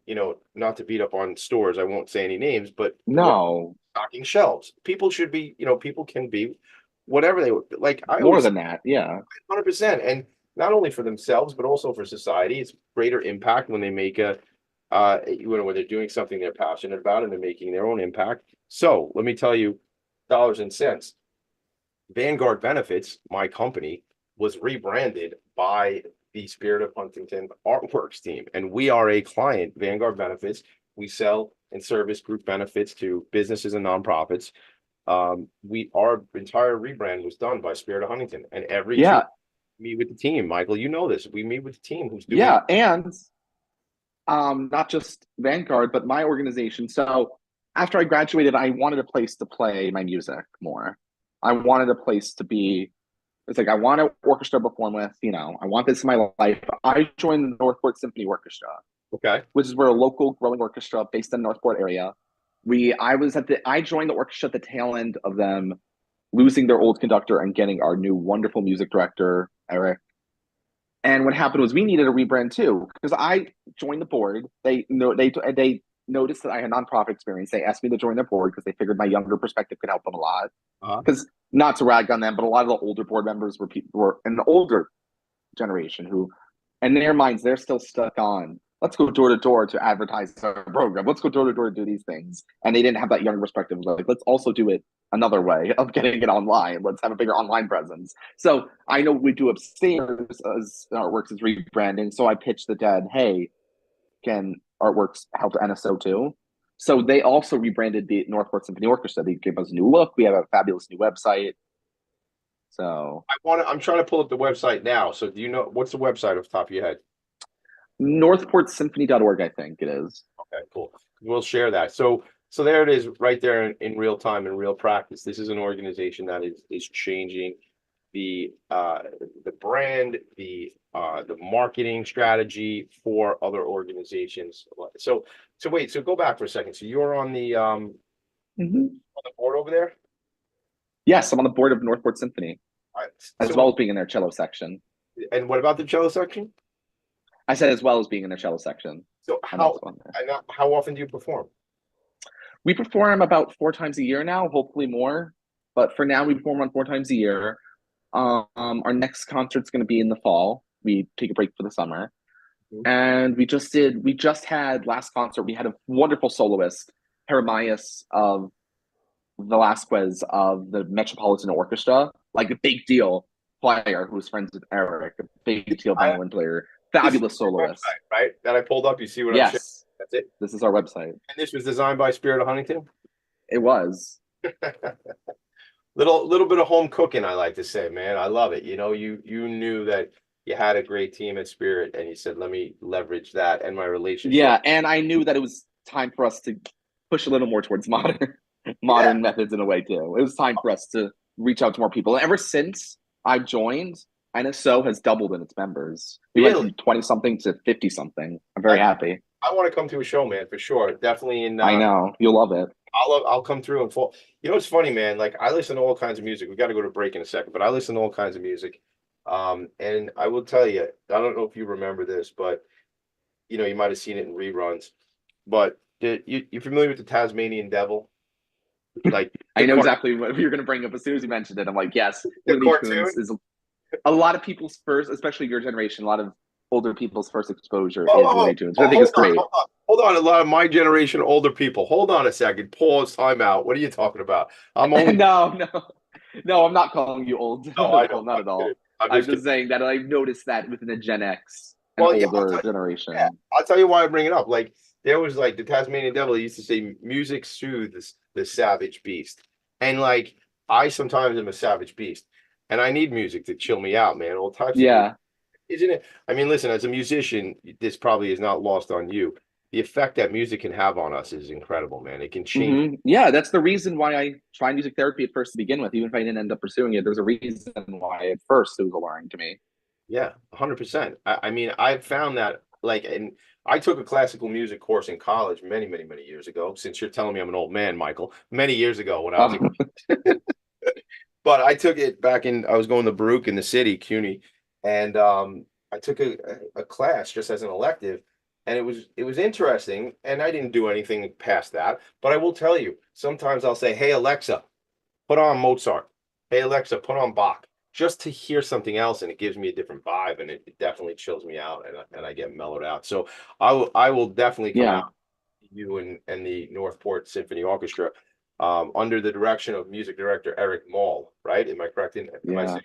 not to beat up on stores, I won't say any names, but stocking shelves. People should be, people can be whatever they like. More than that, yeah. 100%. And not only for themselves, but also for society. It's greater impact when they make when they're doing something they're passionate about and they're making their own impact. So let me tell you, dollars and cents. Vanguard Benefits, my company, was rebranded by the Spirit of Huntington Artworks team, and we are a client. Vanguard Benefits, we sell and service group benefits to businesses and nonprofits. Our entire rebrand was done by Spirit of Huntington, and every team meet with the team. Michael, you know this. We meet with the team who's doing and not just Vanguard, but my organization. So after I graduated, I wanted a place to play my music more. I wanted a place to be. It's like I want an orchestra to perform with. I want this in my life. I joined the Northport Symphony Orchestra, okay, which is we're a local growing orchestra based in the Northport area. I joined the orchestra at the tail end of them losing their old conductor and getting our new wonderful music director, Eric. And what happened was we needed a rebrand too, because I joined the board. They noticed that I had nonprofit experience. They asked me to join their board because they figured my younger perspective could help them a lot. Because not to rag on them, but a lot of the older board members were an older generation who, in their minds, they're still stuck on, let's go door to door to advertise our program. Let's go door to door to do these things. And they didn't have that younger perspective. Like, let's also do it another way of getting it online. Let's have a bigger online presence. So I know we do upstairs as Artworks is rebranding. So I pitched the dad, hey, can Artworks help NSO too? So they also rebranded the Northport Symphony Orchestra. They gave us a new look. We have a fabulous new website. So I'm trying to pull up the website now. So do you know what's the website off the top of your head? northportsymphony.org, I think it is. Okay, cool. We'll share that. So there it is right there in real time, in real practice. This is an organization that is changing the brand, the marketing strategy for other organizations. So wait, so go back for a second. So you're on the on the board over there? Yes, I'm on the board of Northport Symphony, as well as being in their cello section. And what about the cello section? I said as well as being in their cello section. So how often do you perform? We perform about 4 times a year now, hopefully more. But for now, we perform on 4 times a year. Our next concert's going to be in the fall. We take a break for the summer. And we just had last concert, we had a wonderful soloist, Jeremias of Velasquez of the Metropolitan Orchestra, like a big deal player who's friends with Eric, a big deal violin player, fabulous soloist. Website, right? That I pulled up. You see what I'm saying? That's it. This is our website. And this was designed by Spirit of Huntington? It was. Little bit of home cooking, I like to say, man. I love it. You know, you knew that you had a great team at Spirit, and you said, let me leverage that and my relationship. Yeah, and I knew that it was time for us to push a little more towards modern methods in a way too. It was time for us to reach out to more people. And ever since I've joined, NSO has doubled in its members. We went from 20 something to 50 something. I'm very happy. I want to come to a show, man, for sure. Definitely. I know you'll love it. I'll come through and fall. You know, it's funny, man. Like I listen to all kinds of music. We got to go to break in a second, but I listen to all kinds of music. And I will tell you, I don't know if you remember this, but you know, you might have seen it in reruns. But you familiar with the Tasmanian Devil? Like I know exactly what you're going to bring up as soon as you mentioned it. I'm like, yes, the cartoon is a lot of people's first, especially your generation, a lot of older people's first exposure is Looney Tunes. I think it's great. Hold on, a lot of my generation, older people. Hold on a second. Pause. Time out. What are you talking about? I'm only no. I'm not calling you old. No, not at all. I'm just saying that I've noticed that within the Gen X and older generation. Yeah, I'll tell you why I bring it up. Like there was like the Tasmanian Devil. He used to say, "Music soothes the savage beast," and like I sometimes am a savage beast, and I need music to chill me out, man. All types. Yeah. Isn't it? I mean, listen, as a musician, this probably is not lost on you. The effect that music can have on us is incredible, man. It can change. Yeah, that's the reason why I tried music therapy at first to begin with. Even if I didn't end up pursuing it, there's a reason why at first it was alluring to me. Yeah, 100%. I mean, I've found that like, and I took a classical music course in college many years ago. Since you're telling me I'm an old man, Michael, many years ago when I was, but I took it back I was going to Baruch in the city, CUNY. And I took a class just as an elective, and it was interesting. And I didn't do anything past that. But I will tell you, sometimes I'll say, "Hey Alexa, put on Mozart. Hey Alexa, put on Bach," just to hear something else, and it gives me a different vibe, and it definitely chills me out, and I get mellowed out. So I will definitely come out to you and the Northport Symphony Orchestra under the direction of music director Eric Mall. Right? Am I correct? Am I saying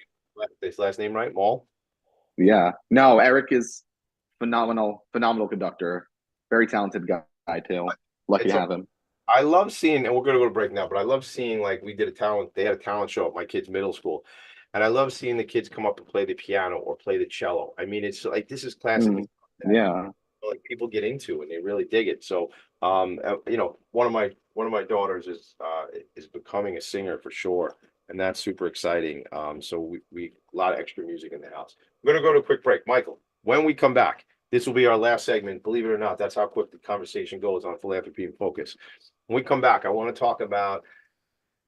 his last name right? Mall. Yeah. No, Eric is phenomenal conductor. Very talented guy too. Lucky to have him. I love seeing, and we're gonna go to break now, but I love seeing like they had a talent show at my kids' middle school. And I love seeing the kids come up and play the piano or play the cello. I mean, it's like this is classic. Yeah. Like people get into and they really dig it. So you know, one of my daughters is becoming a singer for sure. And that's super exciting. So we a lot of extra music in the house. We're gonna go to a quick break. Michael, when we come back, This will be our last segment. Believe it or not, that's how quick the conversation goes on Philanthropy and Focus. When we come back, I want to talk about,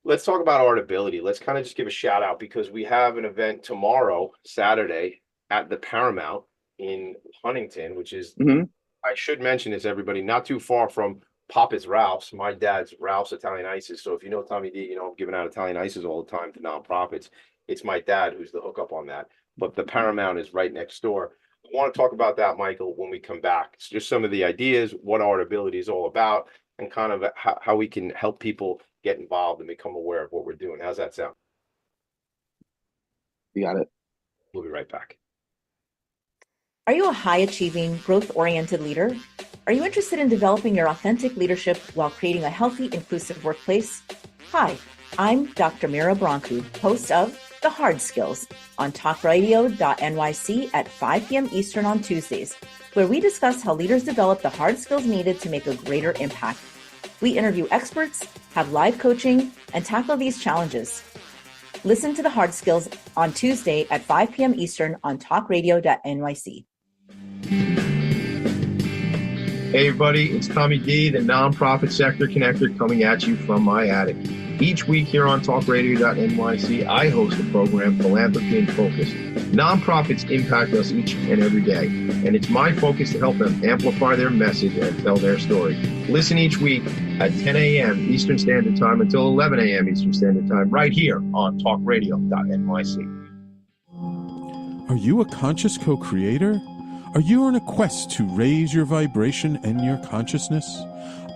let's talk about Artability. Let's kind of just give a shout out because we have an event tomorrow, Saturday, at the Paramount in Huntington, which is, I should mention this, everybody, not too far from Papa's Ralph's, my dad's Ralph's Italian Ices. So if you know Tommy D, I'm giving out Italian Ices all the time to nonprofits. It's my dad who's the hookup on that. But the Paramount is right next door. I want to talk about that, Michael, when we come back. It's just some of the ideas, what Artability is all about, and kind of how we can help people get involved and become aware of what we're doing. How's that sound? You got it. We'll be right back. Are you a high-achieving, growth-oriented leader? Are you interested in developing your authentic leadership while creating a healthy, inclusive workplace? Hi, I'm Dr. Mira Brancu, host of The Hard Skills on talkradio.nyc at 5 p.m. Eastern on Tuesdays, where we discuss how leaders develop the hard skills needed to make a greater impact. We interview experts, have live coaching, and tackle these challenges. Listen to The Hard Skills on Tuesday at 5 p.m. Eastern on talkradio.nyc. Hey everybody, it's Tommy D, the nonprofit sector connector, coming at you from my attic. Each week here on talkradio.nyc, I host the program Philanthropy and Focus. Nonprofits impact us each and every day, and it's my focus to help them amplify their message and tell their story. Listen each week at 10 a.m. Eastern Standard Time until 11 a.m. Eastern Standard Time, right here on talkradio.nyc. Are you a conscious co-creator? Are you on a quest to raise your vibration and your consciousness?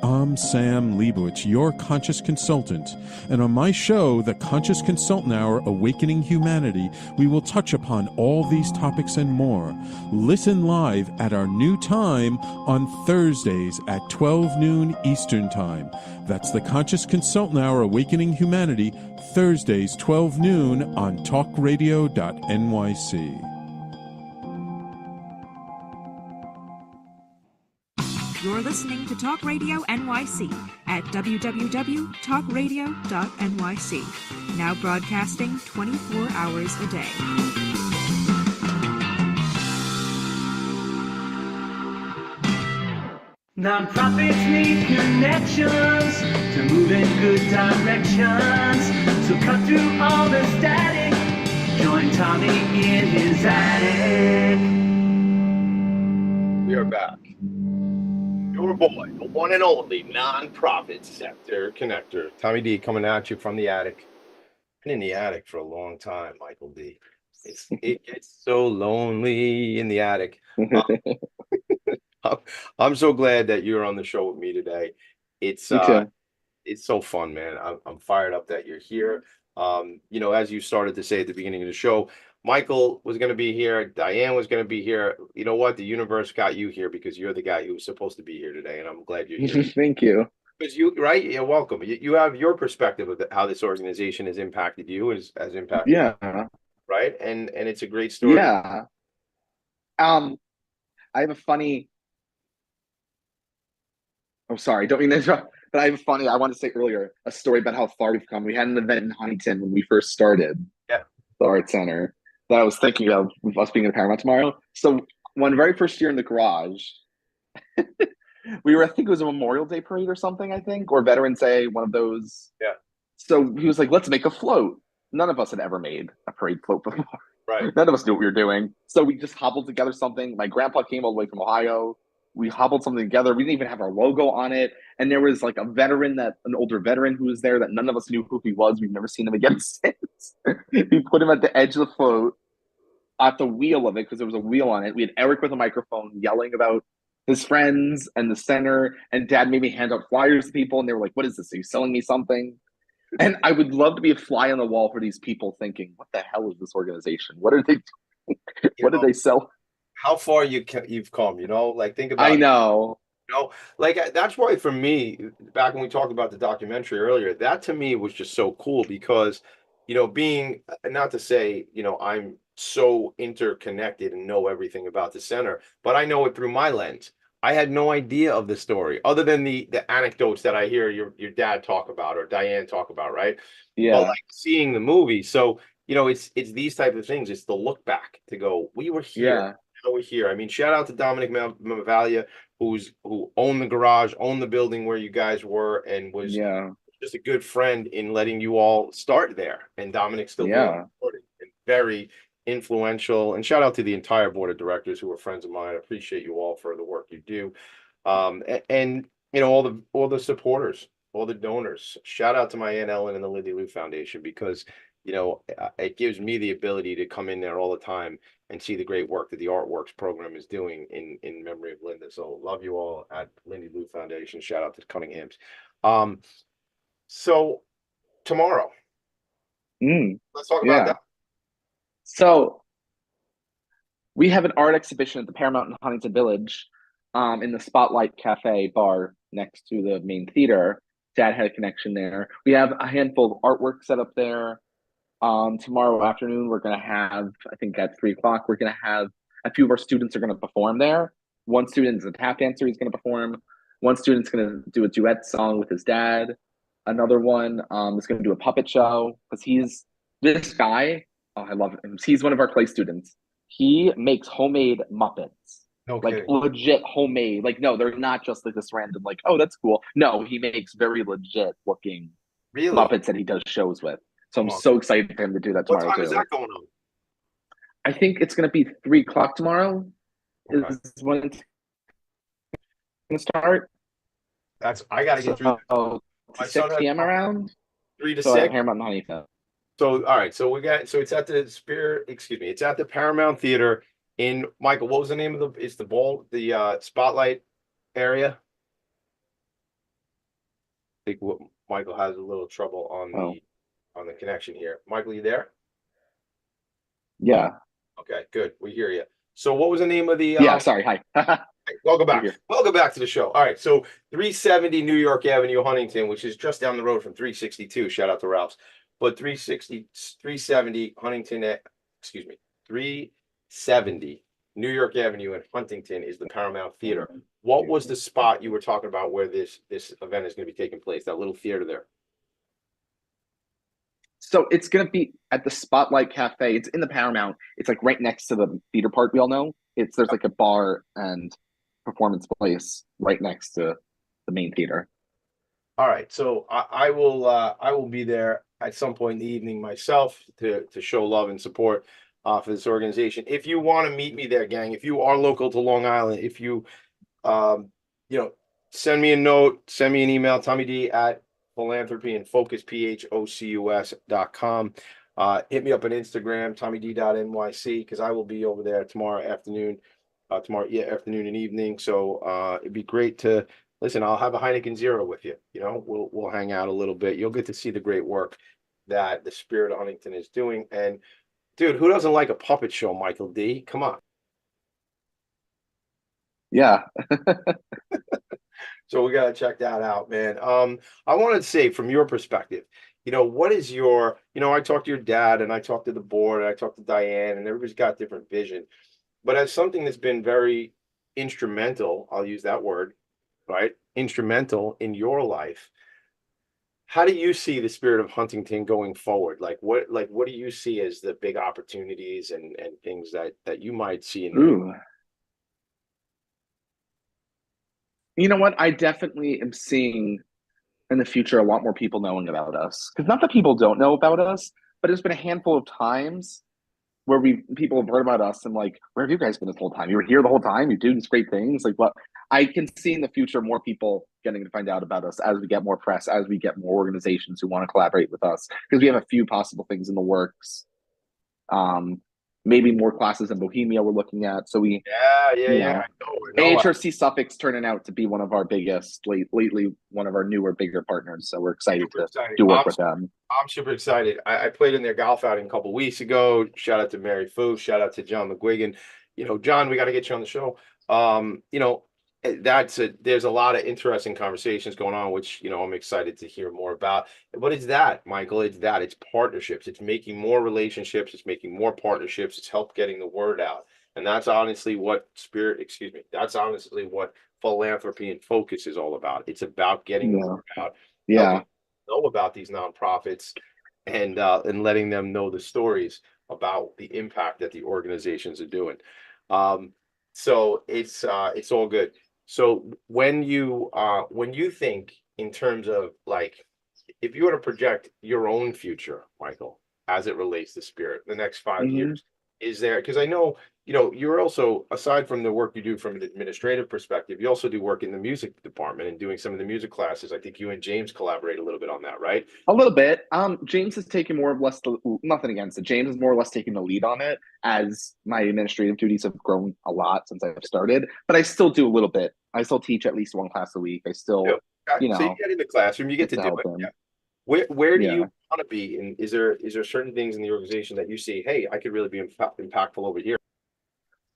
I'm Sam Leibowitz, your conscious consultant, and on my show, The Conscious Consultant Hour, Awakening Humanity, we will touch upon all these topics and more. Listen live at our new time on Thursdays at 12 noon Eastern Time. That's The Conscious Consultant Hour, Awakening Humanity, Thursdays, 12 noon on talkradio.nyc. You're listening to Talk Radio NYC at www.talkradio.nyc. Now broadcasting 24 hours a day. Nonprofits need connections to move in good directions. So cut through all the static. Join Tommy in his attic. We are back. Your boy, the one and only nonprofit sector connector, Tommy D, coming at you from the attic. Been in the attic for a long time, Michael D. It gets so lonely in the attic. I'm so glad that you're on the show with me today. It's so fun, man. I'm fired up that you're here. As you started to say at the beginning of the show, Michael was going to be here. Diane was going to be here. You know what? The universe got you here because you're the guy who was supposed to be here today, and I'm glad you're here. Thank you. Because you're welcome. You have your perspective of how this organization has impacted you, has impacted you, right? And it's a great story. Yeah. I have a funny. Oh, sorry, don't mean to interrupt. But I wanted to say earlier a story about how far we've come. We had an event in Huntington when we first started. Yeah. The Art Center. That I was thinking of us being in Paramount tomorrow. So one very first year in the garage, I think it was a Memorial Day parade or something, or Veterans Day, one of those. Yeah. So he was like, let's make a float. None of us had ever made a parade float before. Right. None of us knew what we were doing. So we just hobbled together something. My grandpa came all the way from Ohio. We hobbled something together. We didn't even have our logo on it. And there was like an older veteran who was there that none of us knew who he was. We've never seen him again since. We put him at the edge of the float, at the wheel of it, because there was a wheel on it. We had Eric with a microphone yelling about his friends and the center. And Dad made me hand out flyers to people. And they were like, what is this? Are you selling me something? And I would love to be a fly on the wall for these people thinking, what the hell is this organization? What are they doing? What did they sell? How far you've come, like think about I know. That's why for me, back when we talked about the documentary earlier, that to me was just so cool because, being, not to say, I'm so interconnected and know everything about the center, but I know it through my lens. I had no idea of the story other than the anecdotes that I hear your dad talk about or Diane talk about, right? Yeah. But like seeing the movie. So, it's these type of things. It's the look back to go, we were here. we're here. I mean, shout out to Dominic Mavalia, who owned the garage, owned the building where you guys were, and was just a good friend in letting you all start there. And Dominic's still doing it, and very influential. And shout out to the entire board of directors who are friends of mine. I appreciate you all for the work you do. And all the supporters, all the donors. Shout out to my Aunt Ellen and the Lindy Lou Foundation, because it gives me the ability to come in there all the time and see the great work that the Artworks program is doing in memory of Linda. So love you all at Lindy Lou Foundation. Shout out to the Cunninghams. So tomorrow, let's talk about that. So we have an art exhibition at the Paramount in Huntington Village, in the Spotlight Cafe bar next to the main theater. Dad had a connection there. We have a handful of artwork set up there. Tomorrow afternoon, we're going to have, I think at 3:00, we're going to have a few of our students are going to perform there. One student is a tap dancer. He's going to perform. One student's going to do a duet song with his dad. Another one is going to do a puppet show, because this guy, I love him. He's one of our clay students. He makes homemade Muppets. Okay. Like legit homemade. Like, no, they're not just like this random, like, oh, that's cool. No, he makes very legit looking Muppets that he does shows with. So I'm so excited for him to do that tomorrow. What time is that going on? I think it's going to be 3:00 tomorrow. Okay. Is when it's going to start. I got to get through. My 6 p.m. around 3 to 6. Paramount in Huntington. So all right, so it's at the it's at the Paramount Theater in, Michael, what was the name of it's the Spotlight area? I think Michael has a little trouble on the connection here. Michael, you there? Yeah. Okay, good. We hear you. So what was the name of the sorry, hi. Welcome back. Welcome back to the show. All right, so 370 New York Avenue, Huntington, which is just down the road from 362. Shout out to Ralph's. But 370 Huntington, 370 New York Avenue in Huntington is the Paramount Theater. What was the spot you were talking about where this event is going to be taking place? That little theater there. So it's going to be at the Spotlight Cafe. It's in the Paramount. It's like right next to the theater park we all know. There's like a bar and performance place right next to the main theater. All right, so I will be there at some point in the evening myself to show love and support for this organization. If you want to meet me there, gang, if you are local to Long Island, if you send me a note, send me an email, Tommy D at Philanthropy and Phocus PHOCUS.com. Hit me up on Instagram, TommyD.NYC, because I will be over there tomorrow afternoon and evening. So it'd be great to listen. I'll have a Heineken Zero with you. We'll hang out a little bit. You'll get to see the great work that the Spirit of Huntington is doing. And dude, who doesn't like a puppet show, Michael D? Come on. Yeah. So we got to check that out, man. I wanted to say, from your perspective, what is your, I talked to your dad and I talked to the board and I talked to Diane, and everybody's got different vision. But as something that's been very instrumental, I'll use that word, right? Instrumental in your life. How do you see the Spirit of Huntington going forward? What do you see as the big opportunities and things that you might see in You know what? I definitely am seeing in the future a lot more people knowing about us. Because not that people don't know about us, but there's been a handful of times where people have heard about us and like, where have you guys been this whole time? You were here the whole time? You do these great things? Like, what? I can see in the future more people getting to find out about us as we get more press, as we get more organizations who want to collaborate with us. Because we have a few possible things in the works. Maybe more classes in Bohemia we're looking at. So I know. AHRC Suffolk's turning out to be one of our biggest, lately one of our newer, bigger partners. So we're excited to do work with them. I'm super excited. I played in their golf outing a couple weeks ago. Shout out to Mary Fu. Shout out to John McGuigan. John, we got to get you on the show. There's a lot of interesting conversations going on, which I'm excited to hear more about. But it's that, Michael, it's partnerships. It's making more relationships, it's making more partnerships, it's help getting the word out. And that's honestly what Philanthropy and Focus is all about. It's about getting the word out. Yeah. Know about these nonprofits and letting them know the stories about the impact that the organizations are doing. So it's all good. So when you think in terms of like, if you were to project your own future, Michael, as it relates to Spirit, the next 5 years, is there, because I know, you're also, aside from the work you do from an administrative perspective, you also do work in the music department and doing some of the music classes. I think you and James collaborate a little bit on that, right? A little bit. James has taken more or less nothing against it. James is more or less taking the lead on it, as my administrative duties have grown a lot since I've started. But I still do a little bit. I still teach at least one class a week. I still, Okay. So you get in the classroom, you get to do it. Yeah. Where do you want to be? And is there certain things in the organization that you see, hey, I could really be impactful over here?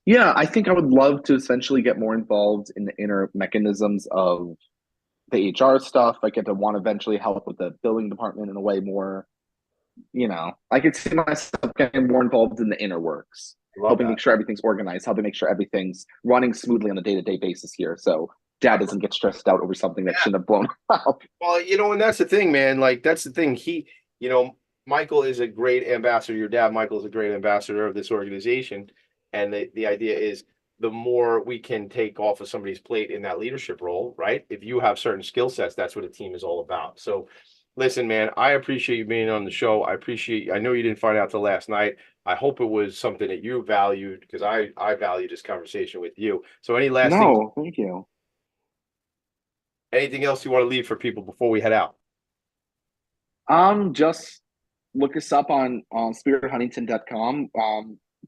Yeah, I think I would love to essentially get more involved in the inner mechanisms of the HR stuff. I get to want to eventually help with the billing department in a way more, I could see myself getting more involved in the inner works, helping make sure everything's organized, helping make sure everything's running smoothly on a day-to-day basis here. So dad doesn't get stressed out over something that shouldn't have blown up. Well, and that's the thing, man. Like, that's the thing. Michael is a great ambassador. Your dad, Michael, is a great ambassador of this organization. And the idea is, the more we can take off of somebody's plate in that leadership role, right? If you have certain skill sets, that's what a team is all about. So listen, man, I appreciate you being on the show. I know you didn't find out till last night. I hope it was something that you valued, because I value this conversation with you. So any last thing? No, thank you. Anything else you want to leave for people before we head out? Just look us up on spirithuntington.com.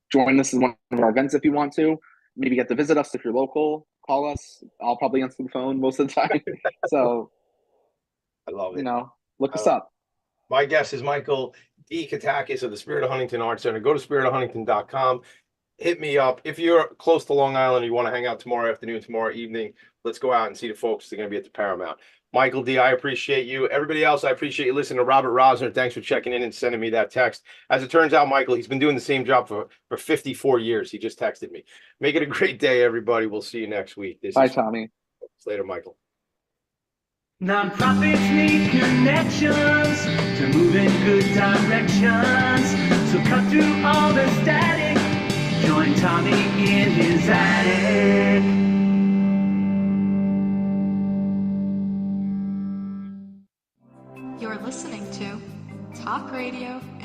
Join us in one of our events if you want to. Maybe get to visit us if you're local. Call us. I'll probably answer the phone most of the time. So I love it. Look us up. My guest is Michael D. Katakis of the Spirit of Huntington Arts Center. Go to spiritofhuntington.com. Hit me up. If you're close to Long Island and you want to hang out tomorrow afternoon, tomorrow evening, let's go out and see the folks. They're going to be at the Paramount. Michael D., I appreciate you. Everybody else, I appreciate you listening to Robert Rosner. Thanks for checking in and sending me that text. As it turns out, Michael, he's been doing the same job for 54 years. He just texted me. Make it a great day, everybody. We'll see you next week. Bye, Tommy. Later, Michael. Nonprofits need connections to move in good directions. So cut through all the static. Join Tommy in his attic. You're listening to Talk Radio